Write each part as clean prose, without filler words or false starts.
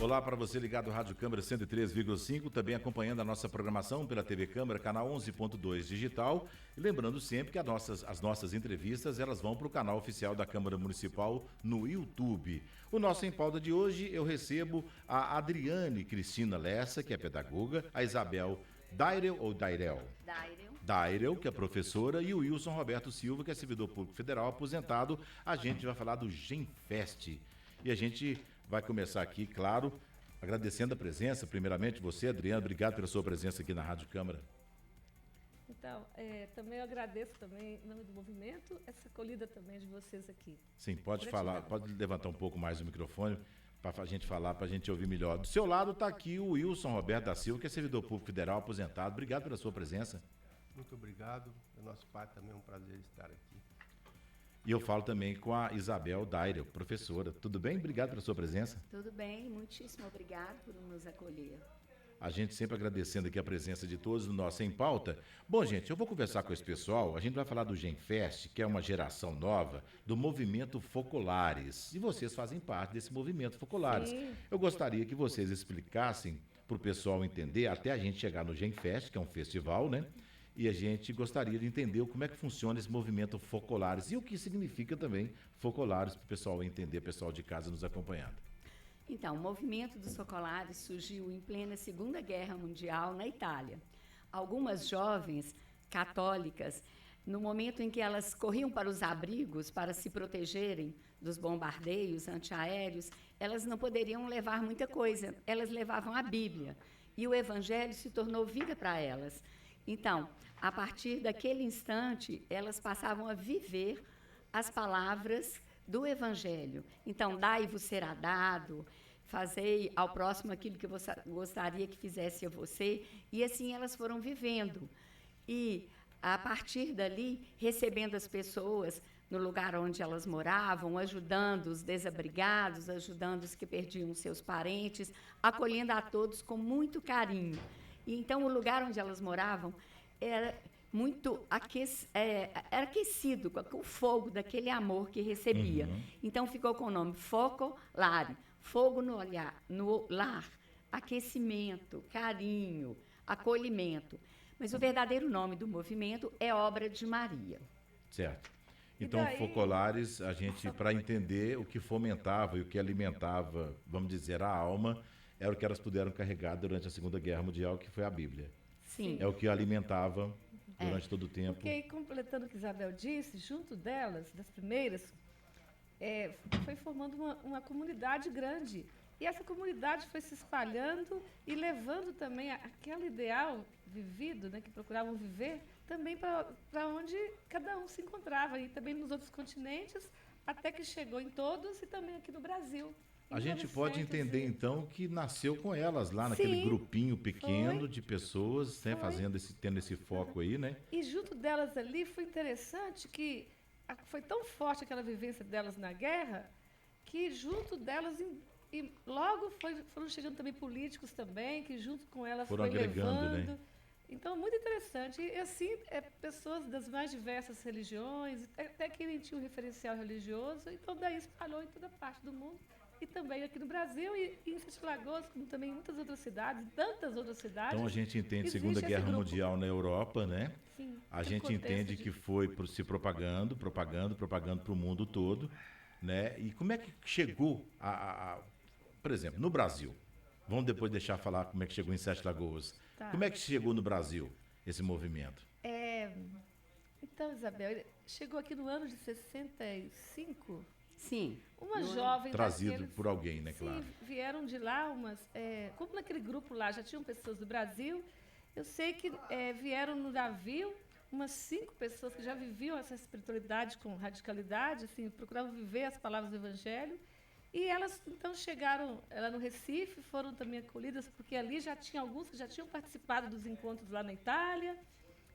Olá para você ligado à Rádio Câmara 103,5, também acompanhando a nossa programação pela TV Câmara, canal 11.2 digital. E lembrando sempre que as nossas entrevistas elas vão para o canal oficial da Câmara Municipal no YouTube. O nosso Em Pauta de hoje eu recebo a Adriane Cristina Lessa, que é pedagoga, a Isabel Dairel ou Dairel? Dairel, que é professora, e o Wilson Roberto Silva, que é servidor público federal aposentado. A gente vai falar do GenFest. E a gente vai começar aqui, claro, agradecendo a presença, primeiramente você, Adriana, obrigado pela sua presença aqui na Rádio Câmara. Então, também eu agradeço também, em nome do movimento, essa acolhida também de vocês aqui. Sim, pode falar, pode levantar um pouco mais o microfone para a gente falar, para a gente ouvir melhor. Do seu lado está aqui o Wilson Roberto da Silva, que é servidor público federal aposentado. Obrigado pela sua presença. Muito obrigado, é nosso pai também, é um prazer estar aqui. E eu falo também com a Isabel Dairel, professora. Tudo bem? Obrigado pela sua presença. Tudo bem, muitíssimo obrigado por nos acolher. A gente sempre agradecendo aqui a presença de todos no nosso Em Pauta. Bom, gente, eu vou conversar com esse pessoal. A gente vai falar do GenFest, que é uma geração nova do movimento Focolares. E vocês fazem parte desse movimento Focolares. Sim. Eu gostaria que vocês explicassem para o pessoal entender, até a gente chegar no GenFest, que é um festival, né? E a gente gostaria de entender como é que funciona esse movimento Focolares e o que significa também Focolares, para o pessoal entender, o pessoal de casa nos acompanhando. Então, o movimento dos Focolares surgiu em plena Segunda Guerra Mundial na Itália. Algumas jovens católicas, no momento em que elas corriam para os abrigos para se protegerem dos bombardeios antiaéreos, elas não poderiam levar muita coisa. Elas levavam a Bíblia e o Evangelho se tornou vida para elas. Então, a partir daquele instante, elas passavam a viver as palavras do Evangelho. Então, dai-vos será dado, fazei ao próximo aquilo que você gostaria que fizesse a você. E assim elas foram vivendo. E, a partir dali, recebendo as pessoas no lugar onde elas moravam, ajudando os desabrigados, ajudando os que perdiam seus parentes, acolhendo a todos com muito carinho. E, então, o lugar onde elas moravam era muito era aquecido com o fogo daquele amor que recebia. Uhum. Então, ficou com o nome Focolare, fogo no lar, aquecimento, carinho, acolhimento. Mas o verdadeiro nome do movimento é Obra de Maria. Certo. Então, daí, Focolares, a gente, para entender o que fomentava e o que alimentava, vamos dizer, a alma, era o que elas puderam carregar durante a Segunda Guerra Mundial, que foi a Bíblia. Sim. É o que alimentava durante todo o tempo. Porque aí, completando o que Isabel disse, junto delas, das primeiras, foi formando uma comunidade grande. E essa comunidade foi se espalhando e levando também aquele ideal vivido, né, que procuravam viver, também para onde cada um se encontrava, e também nos outros continentes, até que chegou em todos e também aqui no Brasil. A gente pode entender, então, que nasceu com elas lá naquele Sim, grupinho pequeno foi. de pessoas, né, tendo esse foco aí, né? E junto delas ali foi interessante que foi tão forte aquela vivência delas na guerra, que junto delas, e logo foram chegando também políticos também, que junto com elas Foram foi agregando, levando. né? Então, muito interessante. E assim, pessoas das mais diversas religiões, até que nem tinha um referencial religioso, então daí espalhou em toda parte do mundo. E também aqui no Brasil e em Sete Lagoas, como também em muitas outras cidades, tantas outras cidades. Então a gente entende existe Segunda esse Guerra grupo. Mundial na Europa, né? Sim, A esse gente contexto entende de- que foi se propagando para o mundo todo, né? E como é que chegou por exemplo, no Brasil? Vamos depois deixar falar como é que chegou em Sete Lagoas. Tá. Como é que chegou no Brasil esse movimento? Então, Isabel, chegou aqui no ano de 65, Sim. uma jovem Trazido daqueles- por alguém, né, Sim, claro. vieram de lá como naquele grupo lá já tinham pessoas do Brasil, eu sei que vieram no navio umas 5 pessoas que já viviam essa espiritualidade com radicalidade, assim, procuravam viver as palavras do Evangelho. E elas, então, chegaram lá no Recife, foram também acolhidas, porque ali já tinha alguns que já tinham participado dos encontros lá na Itália.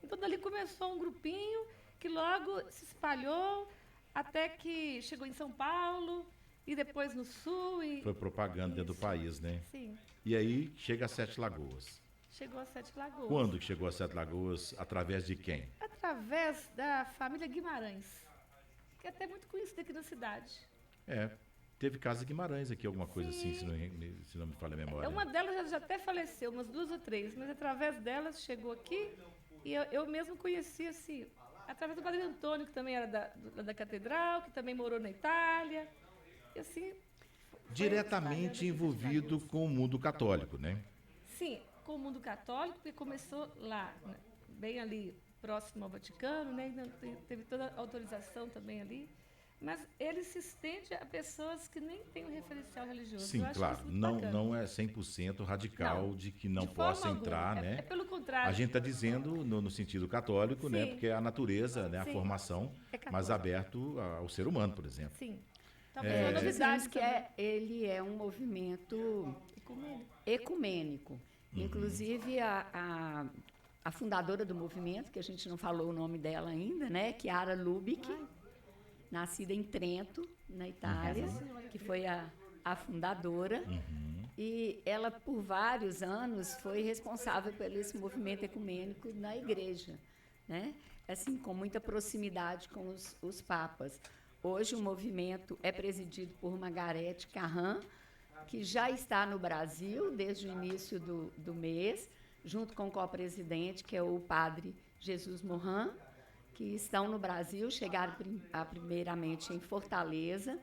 Então, dali começou um grupinho que logo se espalhou, até que chegou em São Paulo, e depois no Sul. Foi propaganda dentro do Isso. país, né? Sim, E aí chega a Sete Lagoas. chegou a Sete Lagoas. Quando que chegou a Sete Lagoas? Através de quem? Através da família Guimarães, que é até muito conhecida aqui na cidade. Teve Casa Guimarães aqui, alguma coisa assim, se não me falha a memória. Uma delas já até faleceu, umas 2 ou 3, mas através delas chegou aqui e eu mesmo conheci, assim, através do Padre Antônio, que também era da Catedral, que também morou na Itália, e assim... Diretamente envolvido com o mundo católico, né? Sim, com o mundo católico, porque começou lá, né, bem ali, próximo ao Vaticano, né, ainda teve toda a autorização também ali, mas ele se estende a pessoas que nem têm um referencial religioso. Sim, Eu acho claro, isso muito não bacana. é 100% radical Não, de que não de forma possa entrar, alguma. né? É pelo contrário. A gente está dizendo no sentido católico, né? Sim. Porque é a natureza, né? A Sim. formação, É católico. mas aberto ao ser humano, por exemplo. Sim. Talvez uma Nós novidade dizemos que ele é um movimento ecumênico. Inclusive, a fundadora do movimento, que a gente não falou o nome dela ainda, né? Chiara Lubich, nascida em Trento, na Itália, que foi a fundadora. E ela, por vários anos, foi responsável por esse movimento ecumênico na igreja, né? Assim, com muita proximidade com os papas. Hoje, o movimento é presidido por Margarete Carran, que já está no Brasil desde o início do mês, junto com o co-presidente, que é o padre Jesus Morin, que estão no Brasil, chegaram primeiramente em Fortaleza,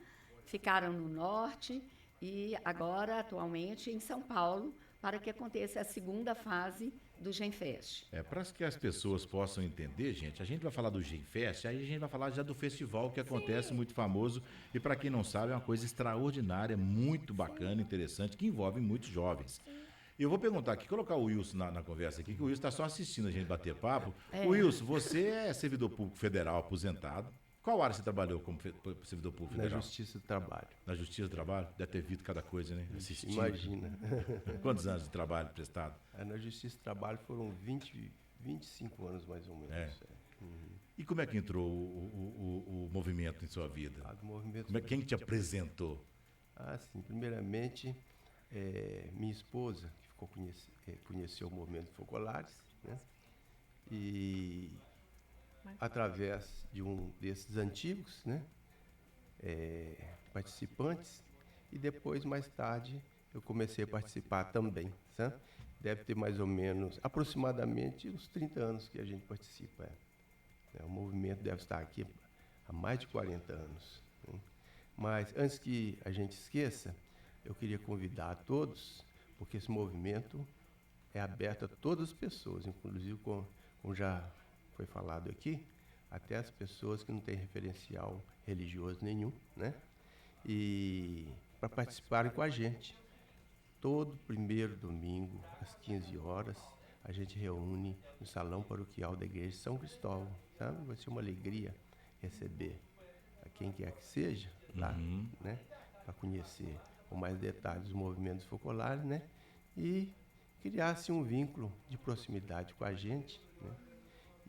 ficaram no norte e agora, atualmente, em São Paulo, para que aconteça a segunda fase do Genfest. Para que as pessoas possam entender, gente, a gente vai falar do Genfest, aí a gente vai falar já do festival que acontece, muito famoso, e para quem não sabe, é uma coisa extraordinária, muito bacana, interessante, que envolve muitos jovens. Eu vou perguntar aqui, colocar o Wilson na conversa aqui, que o Wilson está só assistindo a gente bater papo. Wilson, você é servidor público federal aposentado. Qual área você trabalhou como servidor público federal? Na Justiça do Trabalho. Na Justiça do Trabalho? Deve ter visto cada coisa, né? Assistindo. Imagina. Quantos anos de trabalho prestado? Na Justiça do Trabalho foram 25 anos, mais ou menos. E como é que entrou o movimento em sua vida? Do movimento Quem te apresentou? Sim. Primeiramente, minha esposa, que conheceu o movimento Focolares, né? E através de um desses antigos, né? Participantes, e depois, mais tarde, eu comecei a participar também, sabe? Deve ter mais ou menos, aproximadamente, uns 30 anos que a gente participa. O movimento deve estar aqui há mais de 40 anos. Né? Mas, antes que a gente esqueça, eu queria convidar a todos, porque esse movimento é aberto a todas as pessoas, inclusive, como já foi falado aqui, até as pessoas que não têm referencial religioso nenhum, né? E para participarem com a gente. Todo primeiro domingo, às 15 horas, a gente reúne no Salão Paroquial da Igreja de São Cristóvão. Sabe? Vai ser uma alegria receber a quem quer que seja lá, né? Para conhecer com mais detalhes os movimentos focolares, né? E criar-se um vínculo de proximidade com a gente, né?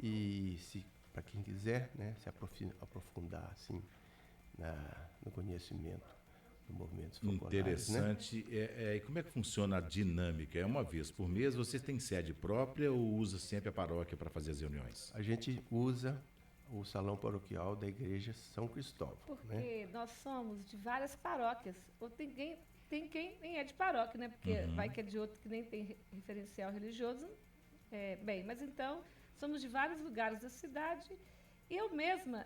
E, para quem quiser, né, se aprofundar assim, no conhecimento do movimento focolares. Interessante. Né? E como é que funciona a dinâmica? É uma vez por mês? Você tem sede própria ou usa sempre a paróquia para fazer as reuniões? A gente usa o Salão Paroquial da Igreja São Cristóvão. Porque nós somos de várias paróquias. Ou tem quem nem é de paróquia, né? Porque vai que é de outro que nem tem referencial religioso. Mas então, somos de vários lugares da cidade. E eu mesma,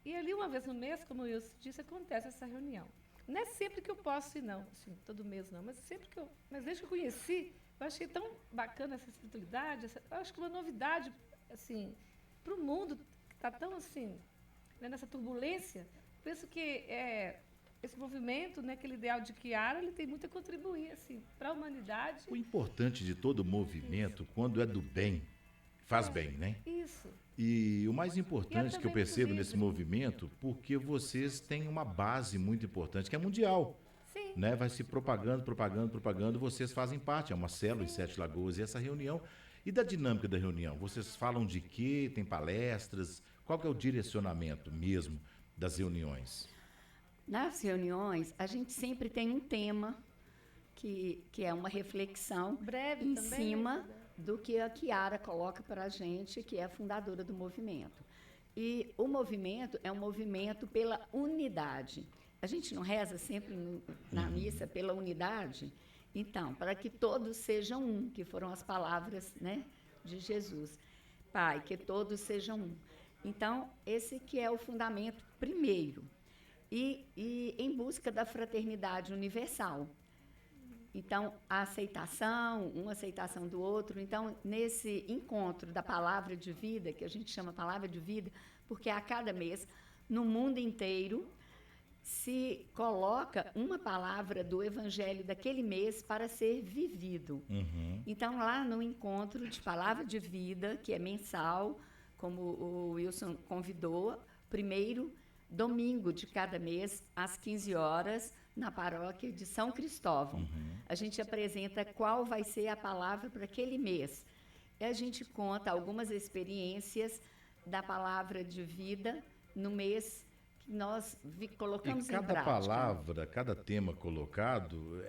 e ali uma vez no mês, como eu disse, acontece essa reunião. Não é sempre que eu posso ir, não. Assim, todo mês não. Mas desde que eu conheci, eu achei tão bacana essa espiritualidade. Eu acho que uma novidade, assim, para o mundo que está tão, assim, né, nessa turbulência. Penso que esse movimento, né, aquele ideal de Chiara, ele tem muito a contribuir, assim, para a humanidade. O importante de todo movimento, quando é do bem, faz bem, né? Isso. E o mais importante que eu percebo nesse livre. movimento, porque vocês têm uma base muito importante, que é mundial. Sim. Né? Vai se propagando, vocês fazem parte, é uma célula em Sete Lagoas, e essa reunião. E da dinâmica da reunião? Vocês falam de quê? Tem palestras? Qual que é o direcionamento mesmo das reuniões? Nas reuniões, a gente sempre tem um tema que é uma reflexão Breve em também, cima né? do que a Chiara coloca para a gente, que é a fundadora do movimento. E o movimento é um movimento pela unidade. A gente não reza sempre na missa pela unidade? Então, para que todos sejam um, que foram as palavras, né, de Jesus. Pai, que todos sejam um. Então, esse que é o fundamento primeiro. E em busca da fraternidade universal. Então, a aceitação, uma aceitação do outro. Então, nesse encontro da palavra de vida, que a gente chama palavra de vida, porque a cada mês, no mundo inteiro, se coloca uma palavra do evangelho daquele mês para ser vivido. Então, lá no encontro de palavra de vida, que é mensal, como o Wilson convidou, primeiro domingo de cada mês, às 15 horas, na paróquia de São Cristóvão. A gente apresenta qual vai ser a palavra para aquele mês. E a gente conta algumas experiências da palavra de vida no mês que nós colocamos em prática. Cada palavra, cada tema colocado,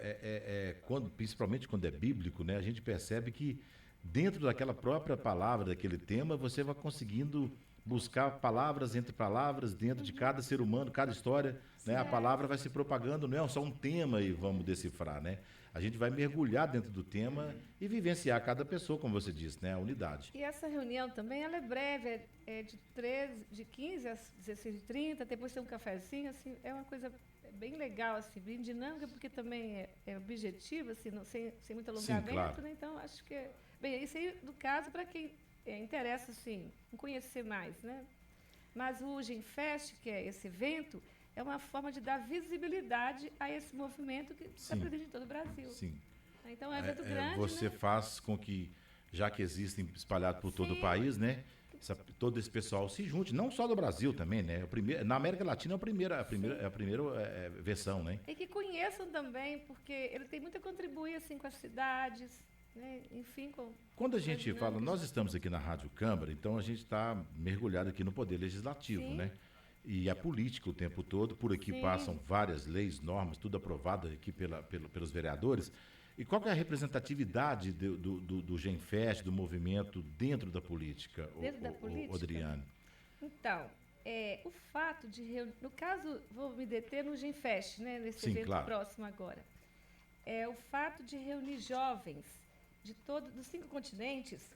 principalmente quando é bíblico, né, a gente percebe que dentro daquela própria palavra, daquele tema, você vai conseguindo buscar palavras entre palavras dentro de cada ser humano, cada história, né? A palavra vai se propagando, não é só um tema e vamos decifrar, né? A gente vai mergulhar dentro do tema e vivenciar cada pessoa, como você disse, né? A unidade. E essa reunião também, ela é breve, é de 15 às 16h30, depois tem um cafezinho, assim, é uma coisa bem legal, assim, bem dinâmica, porque também é objetivo, assim, sem muito alongamento, sim, claro, né? Então, acho que bem, isso aí, no caso, para quem interessa, assim, em conhecer mais, né? Mas o Genfest, que é esse evento, é uma forma de dar visibilidade a esse movimento que está presente em todo o Brasil. Sim. Então, é um evento grande, você, né, faz com que, já que existem espalhados por todo o país, né? Todo esse pessoal se junte, não só do Brasil também, né? Na América Latina é a primeira versão, né? E que conheçam também, porque ele tem muito a contribuir, assim, com as cidades, né? Enfim, quando a gente fala, nós estamos aqui na Rádio Câmara, então a gente está mergulhado aqui no Poder Legislativo, né? E a política o tempo todo, por aqui passam várias leis, normas, tudo aprovado aqui pelos vereadores. E qual que é a representatividade do Genfest, do movimento dentro da política, Odriane? Então, o fato de reunir, no caso, vou me deter no Genfest, né, nesse evento próximo agora, o fato de reunir jovens dos 5 continentes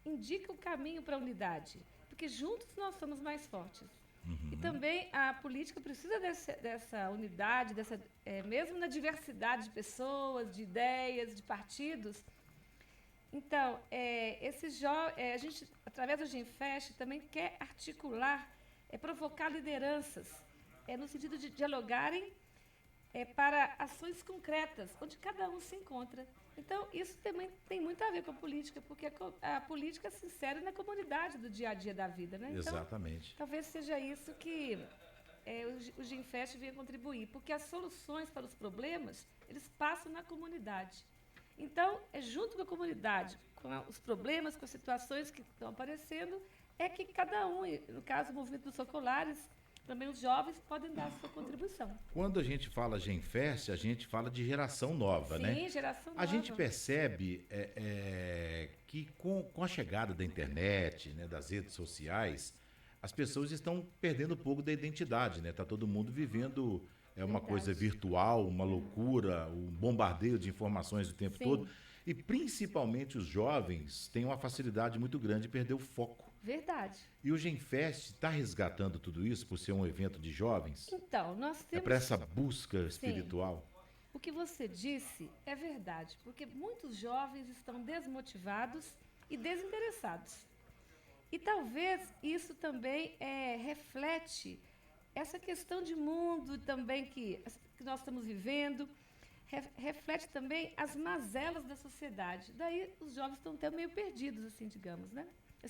indica o caminho para a unidade, porque juntos nós somos mais fortes. E também a política precisa dessa unidade, mesmo na diversidade de pessoas, de ideias, de partidos. Então, a gente, através do Genfest, também quer articular, provocar lideranças, no sentido de dialogarem para ações concretas, onde cada um se encontra. Então, isso também tem muito a ver com a política, porque a política se insere na comunidade do dia a dia da vida, né? Então, exatamente. Talvez seja isso que o Genfest venha contribuir, porque as soluções para os problemas, eles passam na comunidade. Então, junto com a comunidade, com os problemas, com as situações que estão aparecendo, que cada um, no caso o movimento dos Socolares, também os jovens podem dar a sua contribuição. Quando a gente fala Genfest, a gente fala de geração nova, né? Sim, geração nova. A gente percebe que com a chegada da internet, né, das redes sociais, as pessoas estão perdendo um pouco da identidade, né? Está todo mundo vivendo uma coisa virtual, uma loucura, um bombardeio de informações o tempo todo. E principalmente os jovens têm uma facilidade muito grande de perder o foco. Verdade. E o Genfest está resgatando tudo isso por ser um evento de jovens? Então, nós temos... para essa busca espiritual? O que você disse é verdade, porque muitos jovens estão desmotivados e desinteressados. E talvez isso também reflete essa questão de mundo também que nós estamos vivendo, reflete também as mazelas da sociedade. Daí os jovens estão até meio perdidos, assim, digamos, né?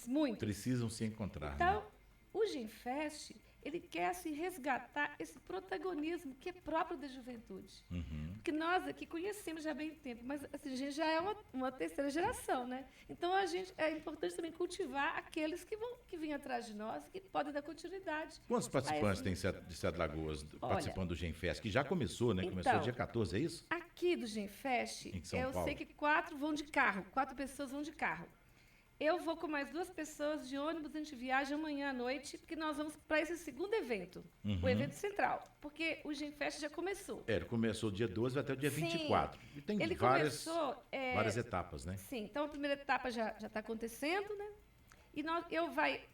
Muito. Precisam se encontrar. Então, né? O Genfest, ele quer se resgatar esse protagonismo que é próprio da juventude. Porque nós aqui conhecemos já há bem tempo, mas assim, a gente já é uma terceira geração, né? Então, é importante também cultivar aqueles que vêm atrás de nós, que podem dar continuidade. Quantos participantes tem de Sete Lagoas participando do Genfest? Que já começou, né? Então, começou dia 14, é isso? Aqui do Genfest, eu sei que 4 vão de carro, 4 pessoas vão de carro. eu vou com mais 2 pessoas de ônibus, a gente viaja amanhã à noite, porque nós vamos para esse segundo evento, o evento central, porque o Genfest já começou. Ele começou dia 12 até o dia Sim. 24. E tem Ele várias etapas, né? Sim, então a primeira etapa já está acontecendo, né? E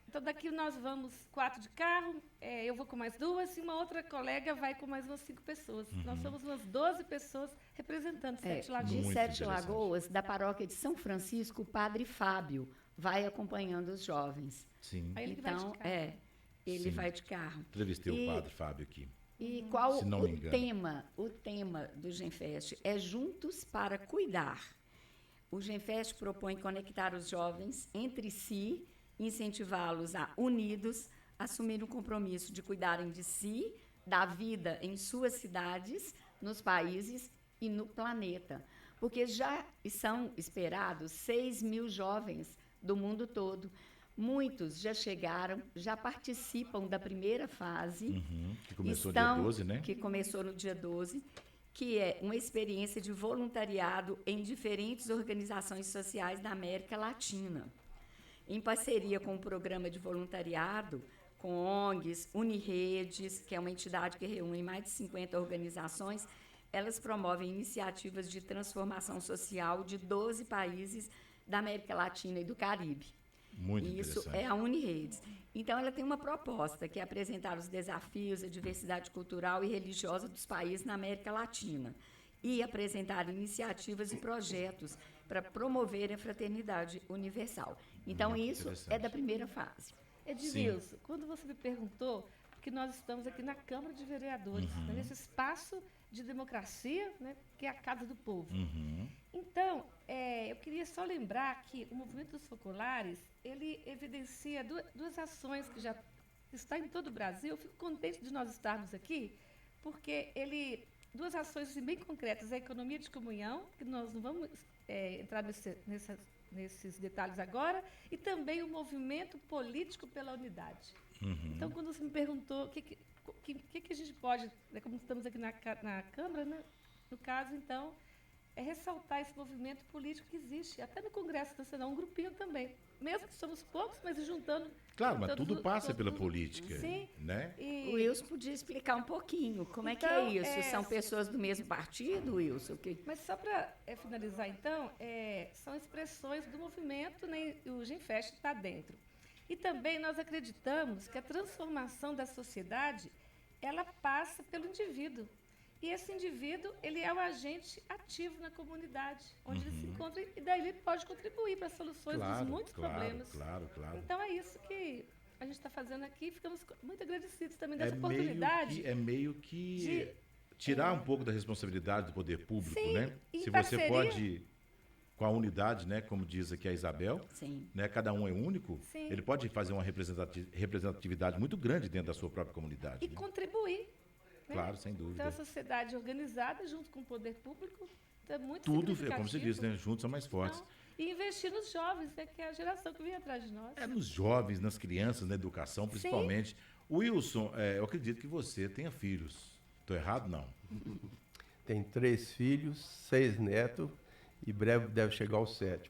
então daqui nós vamos 4 de carro, eu vou com mais 2 e uma outra colega vai com mais umas 5 pessoas. Nós somos umas 12 pessoas representando Sete Lagoas. De Muito Sete interessante. Lagoas, da paróquia de São Francisco, o padre Fábio vai acompanhando os jovens. Sim. Aí ele que vai de Então, carro. ele Sim. vai de carro. Entrevistei o padre Fábio aqui. E qual Se não me engano. o tema do Genfest é Juntos para Cuidar. O Genfest propõe conectar os jovens entre si, incentivá-los a, unidos, assumir o compromisso de cuidarem de si, da vida em suas cidades, nos países e no planeta. Porque já são esperados 6.000 jovens do mundo todo. Muitos já chegaram, já participam da primeira fase. Que começou dia 12, né? Que começou no dia 12, que é uma experiência de voluntariado em diferentes organizações sociais da América Latina. Em parceria com o programa de voluntariado, com ONGs, Uniredes, que é uma entidade que reúne mais de 50 organizações, elas promovem iniciativas de transformação social de 12 países da América Latina e do Caribe. Muito Isso interessante. é a Uniredes. Então, ela tem uma proposta, que é apresentar os desafios, a diversidade cultural e religiosa dos países na América Latina e apresentar iniciativas e projetos para promover a fraternidade universal. Então, Muito isso interessante. é da primeira fase. Edmilson, quando você me perguntou, que nós estamos aqui na Câmara de Vereadores, né, nesse espaço de democracia, né, que é a Casa do Povo. Então, eu queria só lembrar que o Movimento dos Focolares, ele evidencia duas ações que já está em todo o Brasil. Eu fico contente de nós estarmos aqui, porque duas ações assim, bem concretas, a economia de comunhão, que nós não vamos entrar nesses detalhes agora, e também o movimento político pela unidade. Então, quando você me perguntou o que a gente pode, né, como estamos aqui na Câmara, né, no caso, então, é ressaltar esse movimento político que existe, até no Congresso Nacional, um grupinho também. Mesmo que somos poucos, mas juntando... Claro, mas todos tudo os- passa todos pela os- política, Sim. né? O Wilson podia explicar um pouquinho como é que Então, é isso. São pessoas do mesmo partido, Wilson? Mas só para finalizar, então, são expressões do movimento, né, e o Genfest está dentro. E também nós acreditamos que a transformação da sociedade, ela passa pelo indivíduo. E esse indivíduo, ele é o agente ativo na comunidade, onde ele se encontra, e daí ele pode contribuir para as soluções dos muitos problemas. Claro. Então, é isso que a gente está fazendo aqui, e ficamos muito agradecidos também dessa É oportunidade. meio que de- tirar um pouco da responsabilidade do poder público, Sim, né? em Se parceria. você pode, com a unidade, né, como diz aqui a Isabel, Sim. né, cada um é único, Sim. ele pode fazer uma representatividade muito grande dentro da sua própria comunidade. E né? contribuir. Né? Claro, sem dúvida. Então, a sociedade organizada, junto com o poder público, é muito Tudo, significativo. como você disse, né? Juntos são mais fortes. Então, e investir nos jovens, né, que é a geração que vem atrás de nós. É nos jovens, nas crianças, na educação, principalmente. Wilson, eu acredito que você tenha filhos. Estou errado? Não. Tem 3 filhos, 6 netos e breve deve chegar ao 7º.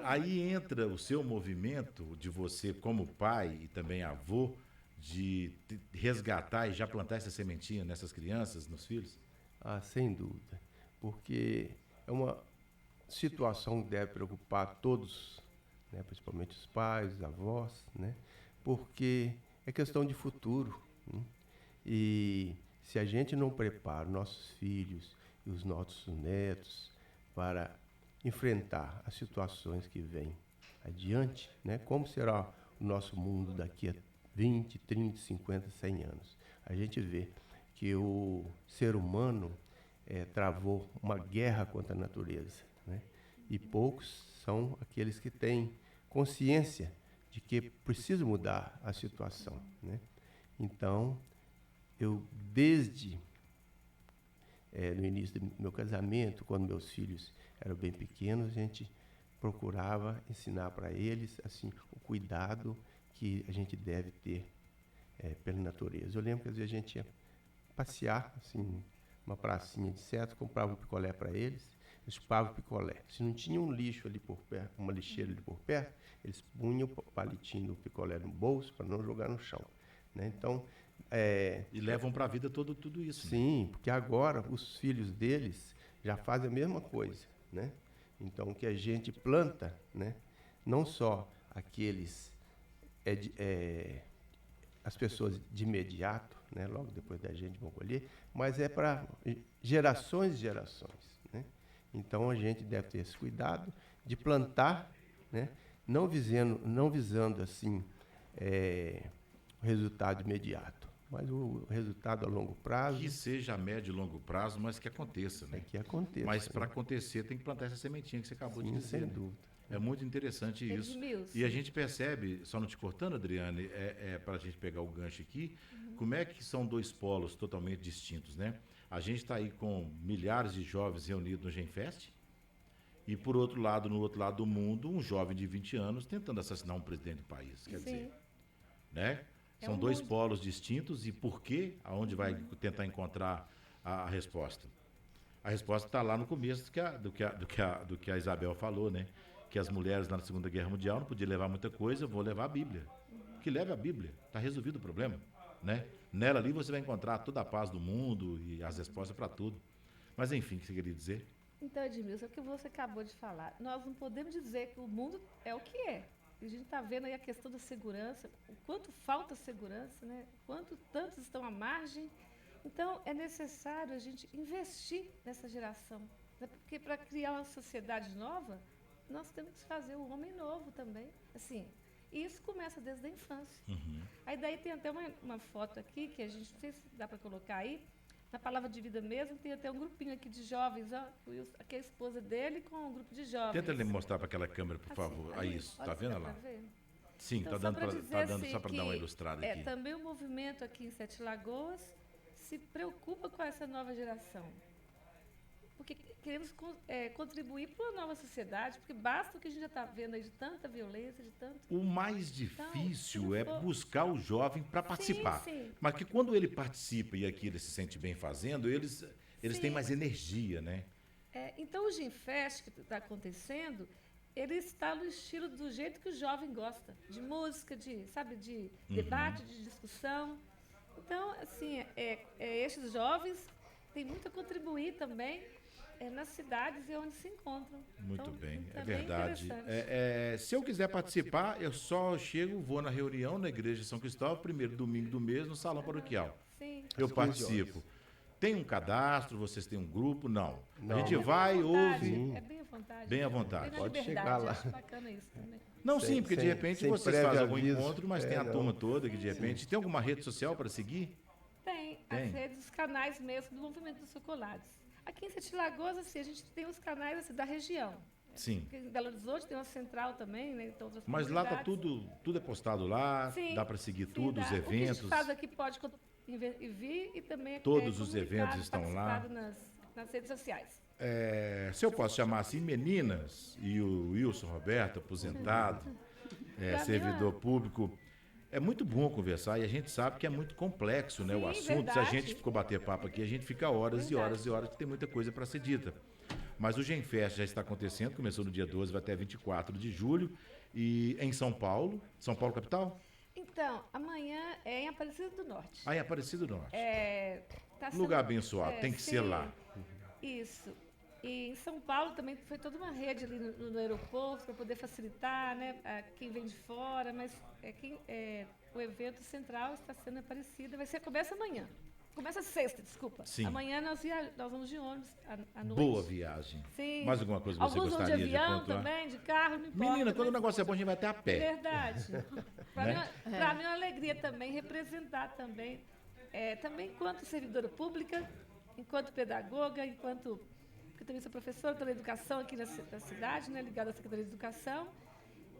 Aí entra o seu movimento de você, como pai e também avô, de resgatar e já plantar essa sementinha nessas crianças, nos filhos? Ah, sem dúvida, porque é uma situação que deve preocupar todos, né, principalmente os pais, os avós, né, porque é questão de futuro. Né, e se a gente não prepara nossos filhos e os nossos netos para enfrentar as situações que vêm adiante, né, como será o nosso mundo daqui a 20, 30, 50, 100 anos. A gente vê que o ser humano travou uma guerra contra a natureza, né? E poucos são aqueles que têm consciência de que precisa mudar a situação, né? Então, eu desde no início do meu casamento, quando meus filhos eram bem pequenos, a gente procurava ensinar para eles assim o cuidado que a gente deve ter pela natureza. Eu lembro que às vezes a gente ia passear, assim, uma pracinha de seto, comprava um picolé para eles, chupavam o picolé. Se não tinha um lixo ali por perto, uma lixeira ali por perto, eles punham o palitinho do picolé no bolso para não jogar no chão, né? Então, E levam para a vida tudo isso. Né? sim, porque agora os filhos deles já fazem a mesma coisa, né? Então, o que a gente planta, né? Não só aqueles as pessoas de imediato, né? Logo depois da gente vão colher, mas é para gerações e gerações, né? Então, a gente deve ter esse cuidado de plantar, né? Não visando assim o resultado imediato, mas o resultado a longo prazo. Que seja a médio e longo prazo, mas que aconteça, né? Que aconteça. Mas para acontecer tem que plantar essa sementinha que você acabou de dizer. Sem né? dúvida. É muito interessante isso. Edmilson. E a gente percebe, só não te cortando, Adriane, para a gente pegar o gancho aqui, como é que são dois polos totalmente distintos, né? A gente está aí com milhares de jovens reunidos no Genfest, e por outro lado, no outro lado do mundo, um jovem de 20 anos tentando assassinar um presidente do país. Quer dizer, né? São dois polos distintos e por quê? Aonde vai tentar encontrar a resposta? A resposta está lá no começo do que a Isabel falou, né? Que as mulheres na Segunda Guerra Mundial não podiam levar muita coisa, vou levar a Bíblia. Que leve a Bíblia, está resolvido o problema, né? Nela ali você vai encontrar toda a paz do mundo e as respostas para tudo. Mas enfim, o que você queria dizer? Então, Edmilson, é o que você acabou de falar. Nós não podemos dizer que o mundo é o que é. A gente está vendo aí a questão da segurança, o quanto falta segurança, né? Quanto tantos estão à margem. Então, é necessário a gente investir nessa geração, né? Porque para criar uma sociedade nova, nós temos que fazer o homem novo também. Assim, e isso começa desde a infância. Aí daí tem até uma foto aqui, que a gente não sei se dá para colocar aí, na Palavra de Vida mesmo, tem até um grupinho aqui de jovens, ó, aqui é a esposa dele com um grupo de jovens. Tenta ele mostrar para aquela câmera, por favor. Aí, isso, tá vendo lá? Sim, então, tá dando assim, só para dar uma ilustrada aqui. Também o movimento aqui em Sete Lagoas se preocupa com essa nova geração. Porque queremos contribuir para uma nova sociedade, porque basta o que a gente já está vendo aí de tanta violência, de tanto... O mais difícil é buscar o jovem para participar. Sim. Mas que quando ele participa e aqui ele se sente bem fazendo, eles têm mais energia, né? Então o Genfest que está acontecendo, ele está no estilo do jeito que o jovem gosta, de música, de debate, de discussão. Então, assim, esses jovens têm muito a contribuir também nas cidades e onde se encontram. Muito bem, então, é verdade. Se eu quiser participar, eu só vou na reunião na Igreja de São Cristóvão, primeiro domingo do mês, no Salão Paroquial. Sim. Eu participo. Tem um cadastro, vocês têm um grupo? Não. A gente É vai, ouve. É bem à vontade. Bem à vontade. Pode chegar lá. Acho bacana isso também. Não, sim, porque de repente sem vocês fazem algum aviso. encontro, mas tem a turma toda que de repente... Tem alguma rede social para seguir? Tem. As redes, os canais mesmo do Movimento dos Chocolates. Aqui em Sete Lagoas, assim, a gente tem os canais assim, da região. Sim. Porque em Belo Horizonte tem uma central também, né? Então, Mas lá tá tudo é postado lá, sim, dá para seguir tudo, os dá. O que a eventos. gente faz aqui pode vir e também Todos os eventos estão lá. nas redes sociais. Se eu posso chamar assim, meninas, e o Wilson Roberto, aposentado, servidor público, é muito bom conversar e a gente sabe que é muito complexo, né, o assunto. Verdade. Se a gente for bater papo aqui, a gente fica horas e horas e horas, que tem muita coisa para ser dita. Mas o Genfest já está acontecendo, começou no dia 12, vai até 24 de julho, e em São Paulo capital? Então, amanhã é em Aparecida do Norte. Aí, Aparecida do Norte. Tá Lugar abençoado, tem que ser lá. Isso. E em São Paulo também foi toda uma rede ali no aeroporto para poder facilitar, né, a quem vem de fora, mas o evento central está sendo Aparecida, começa amanhã. Começa sexta, desculpa. Sim. Amanhã nós vamos de ônibus à noite. Boa viagem. Sim. Mais alguma coisa que você Alguns gostaria vão de avião pontuar? também, de carro, não importa. Menina, quando o mas- negócio é bom, a gente vai até a pé. Verdade. Para Né? mim é uma alegria também representar também, também enquanto servidora pública, enquanto pedagoga, porque eu também sou professora, estou na educação aqui na cidade, né, ligada à Secretaria de Educação.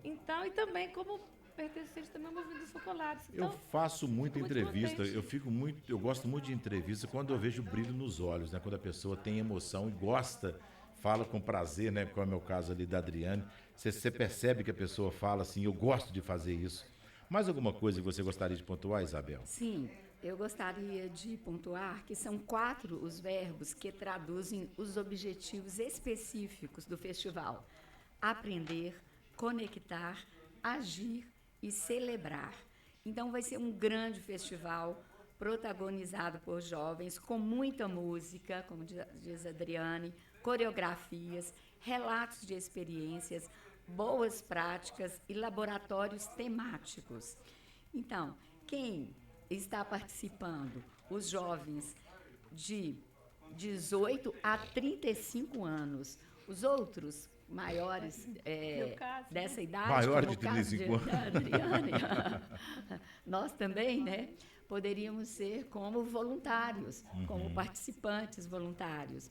Então, e também como pertencente também ao Movimento dos Chocolates. Então, Eu faço muita muito entrevista, contente. eu gosto muito de entrevista quando eu vejo brilho nos olhos, né? Quando a pessoa tem emoção e gosta, fala com prazer, né? Como é o meu caso ali da Adriane. Você percebe que a pessoa fala assim, eu gosto de fazer isso. Mais alguma coisa que você gostaria de pontuar, Isabel? Sim, Eu gostaria de pontuar que são 4 os verbos que traduzem os objetivos específicos do festival: aprender, conectar, agir e celebrar. Então, vai ser um grande festival protagonizado por jovens, com muita música, como diz a Adriane, coreografias, relatos de experiências, boas práticas e laboratórios temáticos. Então, quem está participando? Os jovens de 18 a 35 anos. Os outros maiores dessa idade, Maior como de o caso 35 anos. da Adriane, nós também, né? Poderíamos ser como voluntários, como participantes voluntários.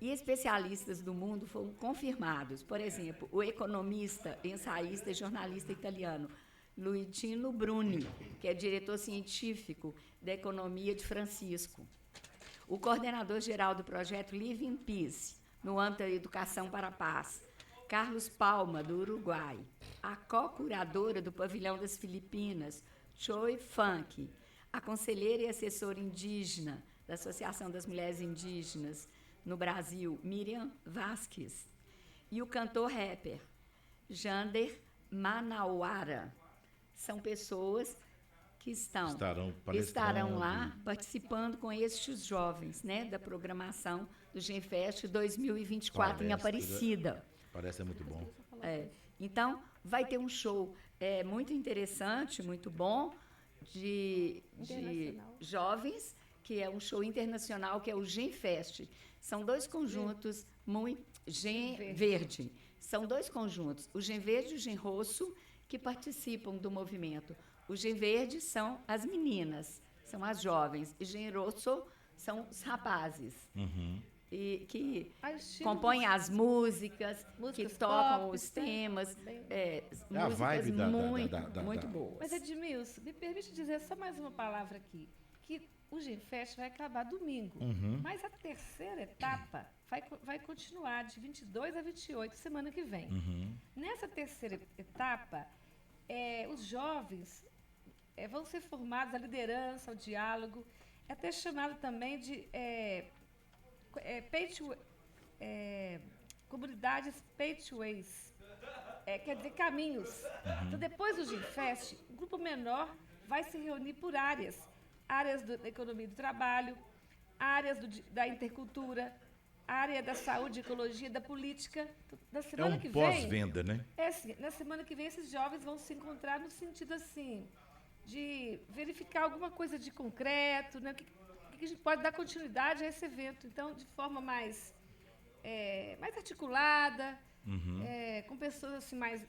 E especialistas do mundo foram confirmados. Por exemplo, o economista, ensaísta e jornalista italiano Luigino Bruni, que é diretor científico da economia de Francisco. O coordenador-geral do projeto Live in Peace, no âmbito da educação para a paz, Carlos Palma, do Uruguai. A co-curadora do pavilhão das Filipinas, Choi Funk. A conselheira e assessora indígena da Associação das Mulheres Indígenas no Brasil, Miriam Vasques. E o cantor-rapper, Jander Manauara. São pessoas que estarão lá participando com estes jovens, né, da programação do GenFest 2024 em Aparecida. Parece muito bom. Então, vai ter um show muito interessante, muito bom, de jovens, que é um show internacional, que é o GenFest. São 2 conjuntos, Gen Verde. São 2 conjuntos, o Gen Verde e o Gen Rosso, que participam do movimento. O Gen Verde são as meninas, são as jovens, e Gen Rosso são os rapazes. E que compõem as músicas que tocam pop, os temas, a vibe músicas muito boas. Mas, Edmilson, me permite dizer só mais uma palavra aqui, que o GenFest vai acabar domingo, mas a terceira etapa vai continuar de 22 a 28, semana que vem. Nessa terceira etapa, os jovens vão ser formados a liderança, ao diálogo, é até chamado também de comunidades pathways, quer dizer, caminhos. Então, depois do GenFest, o grupo menor vai se reunir por áreas da economia do trabalho, áreas da intercultura, área da saúde, ecologia, da política. Na semana que vem, pós-venda, né? Sim, na semana que vem, esses jovens vão se encontrar no sentido, assim, de verificar alguma coisa de concreto, né? Que a gente pode dar continuidade a esse evento. Então, de forma mais articulada, com pessoas assim, mais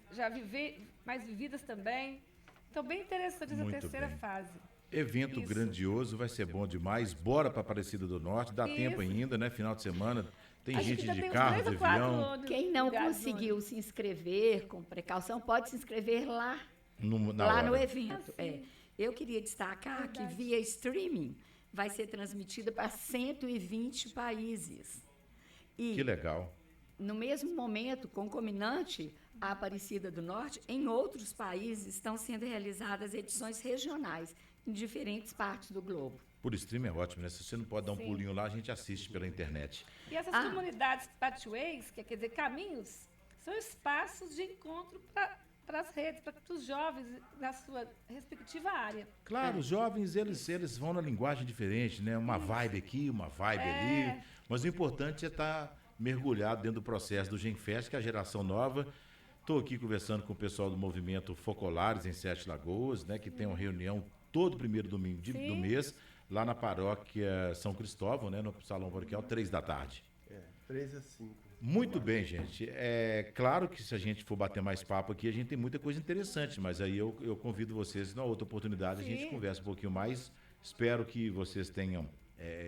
vividas também. Então, bem interessante essa terceira fase. Evento grandioso, vai ser bom demais. Bora para Aparecida do Norte, dá tempo ainda, né? Final de semana, tem gente de carro, de avião. Quem não conseguiu se inscrever com precaução, pode se inscrever lá no evento. Eu queria destacar que via streaming vai ser transmitida para 120 países. E, que legal. No mesmo momento, concomitante à Aparecida do Norte, em outros países estão sendo realizadas edições regionais em diferentes partes do globo. Por stream é ótimo, né? Se você não pode dar um pulinho lá, a gente assiste pela internet. E essas comunidades pathways, quer dizer, caminhos, são espaços de encontro para as redes, para os jovens na sua respectiva área. Claro, os jovens, eles vão na linguagem diferente, né? Uma vibe aqui, uma vibe ali. Mas o importante é estar mergulhado dentro do processo do GenFest, que é a geração nova. Estou aqui conversando com o pessoal do movimento Focolares em Sete Lagoas, né? Que tem uma reunião todo primeiro domingo do mês, lá na paróquia São Cristóvão, né? No Salão Paroquial, 3 da tarde. 3 a 5. Muito bem, gente. É claro que se a gente for bater mais papo aqui, a gente tem muita coisa interessante, mas aí eu convido vocês, na outra oportunidade, a gente conversa um pouquinho mais. Espero que vocês tenham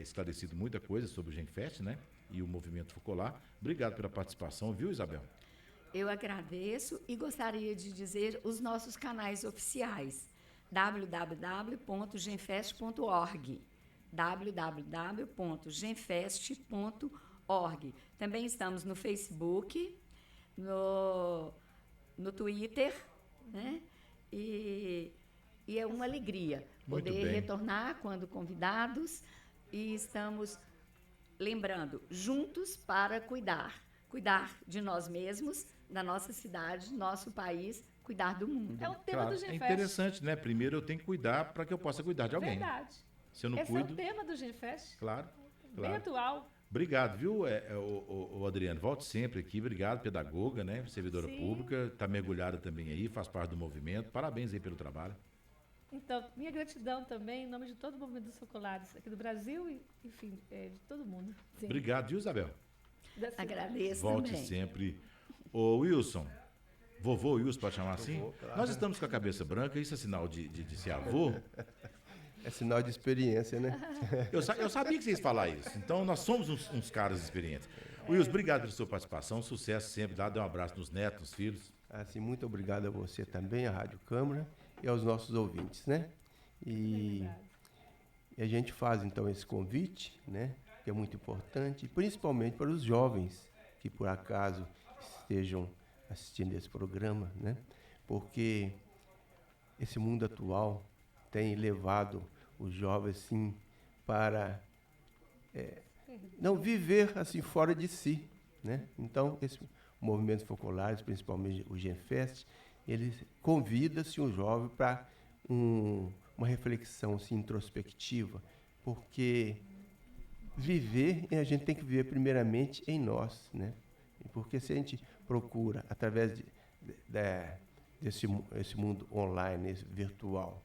esclarecido muita coisa sobre o GenFest, né? E o movimento Focolar. Obrigado pela participação, viu, Isabel? Eu agradeço e gostaria de dizer os nossos canais oficiais: www.genfest.org, www.genfest.org. Também estamos no Facebook, no Twitter, né? E e é uma alegria Muito poder bem. retornar quando convidados, e estamos lembrando, juntos para cuidar de nós mesmos, da nossa cidade, do nosso país, cuidar do mundo. É o tema Claro, do é Genfest. interessante, né? Primeiro eu tenho que cuidar para que eu possa cuidar de alguém. Verdade. Se eu não Esse cuido, é o tema do Genfest. claro, Bem claro. atual. Obrigado, viu, o Adriano? Volte sempre aqui. Obrigado, pedagoga, né? Servidora Sim. pública, está mergulhada também aí, faz parte do movimento. Parabéns aí pelo trabalho. Então, minha gratidão também, em nome de todo o movimento dos focolares aqui do Brasil e, enfim, de todo mundo. Sim, Obrigado, viu, Isabel? da cidade. Agradeço Volte também. sempre. Ô, Wilson, vovô Wilson, pode chamar assim? Vovô, claro. Nós estamos com a cabeça branca, isso é sinal de ser avô? É sinal de experiência, né? Eu sabia que vocês iam falar isso. Então, nós somos uns caras experientes. Wilson, obrigado pela sua participação, sucesso sempre. Dá um abraço nos netos, nos filhos. Assim, muito obrigado a você também, à Rádio Câmara, e aos nossos ouvintes, né? E a gente faz, então, esse convite, né? Que é muito importante, principalmente para os jovens que, por acaso, estejam assistindo esse programa, né? Porque esse mundo atual tem levado os jovens, assim, para não viver, assim, fora de si, né? Então, esse movimento focolares, principalmente o Genfest, ele convida-se o jovem para uma reflexão, assim, introspectiva, porque viver, a gente tem que viver primeiramente em nós, né? Porque se a gente procura, através desse esse mundo online, esse virtual,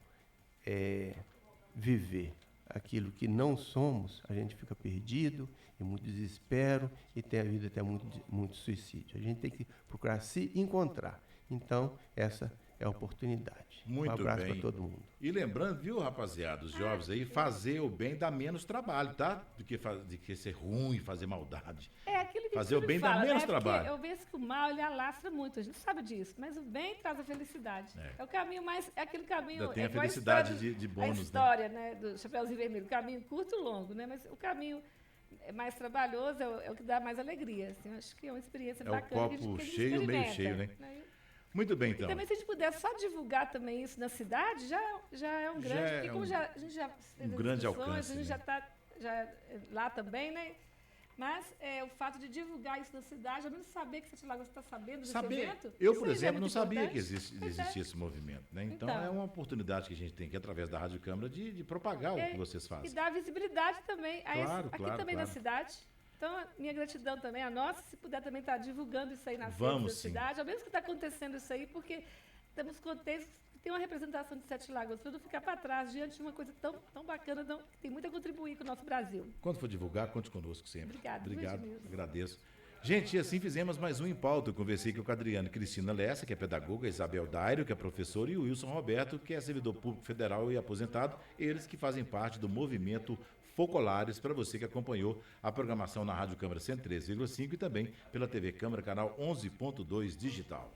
viver aquilo que não somos, a gente fica perdido, e muito desespero, e tem a vida até muito suicídio. A gente tem que procurar se encontrar. Então, essa é a oportunidade. Muito um abraço bem. para todo mundo. E lembrando, viu, rapaziada, os jovens aí, fazer o bem dá menos trabalho, tá? Do que ser ruim, fazer maldade. É aquilo que Fazer a o gente bem dá fala, menos né? trabalho. Porque eu vejo que o mal, ele alastra muito, a gente sabe disso, mas o bem traz a felicidade. É o caminho mais, é aquele caminho... Ainda tem é a igual felicidade história de bônus, a história, né, do Chapeuzinho Vermelho, o caminho curto e longo, né, mas o caminho mais trabalhoso é o que dá mais alegria, assim, eu acho que é uma experiência É o bacana que copo a gente cheio, meio experimenta, cheio, né? Muito bem, então. E também, se a gente puder só divulgar também isso na cidade, já é um grande... é porque como a gente já fez as grande discussões, alcance, a gente né? já está lá também, né? Mas o fato de divulgar isso na cidade, ao menos saber que Sete Lagoas está sabendo desse evento... Eu, isso por aí já é exemplo, não muito sabia que importante. existia esse movimento, né? Então, Então. é uma oportunidade que a gente tem aqui, através da Rádio Câmara, de propagar o que vocês E fazem. dar visibilidade também a Claro, aqui claro, também claro. na cidade. Então, a minha gratidão também a nossa, se puder também estar divulgando isso aí nas Vamos, redes da sim. cidade, ao menos que está acontecendo isso aí, porque estamos contentes que tem uma representação de Sete Lagoas, para não ficar para trás diante de uma coisa tão bacana, que tem muito a contribuir com o nosso Brasil. Quando for divulgar, conte conosco sempre. Obrigada, Obrigado, Edmilson. agradeço. Gente, e assim fizemos mais um Em Pauta. Eu conversei com a Adriana Cristina Lessa, que é pedagoga, a Isabel Dairo, que é professora, e o Wilson Roberto, que é servidor público federal e aposentado, eles que fazem parte do movimento Focolares, para você que acompanhou a programação na Rádio Câmara 103,5 e também pela TV Câmara, canal 11.2 digital.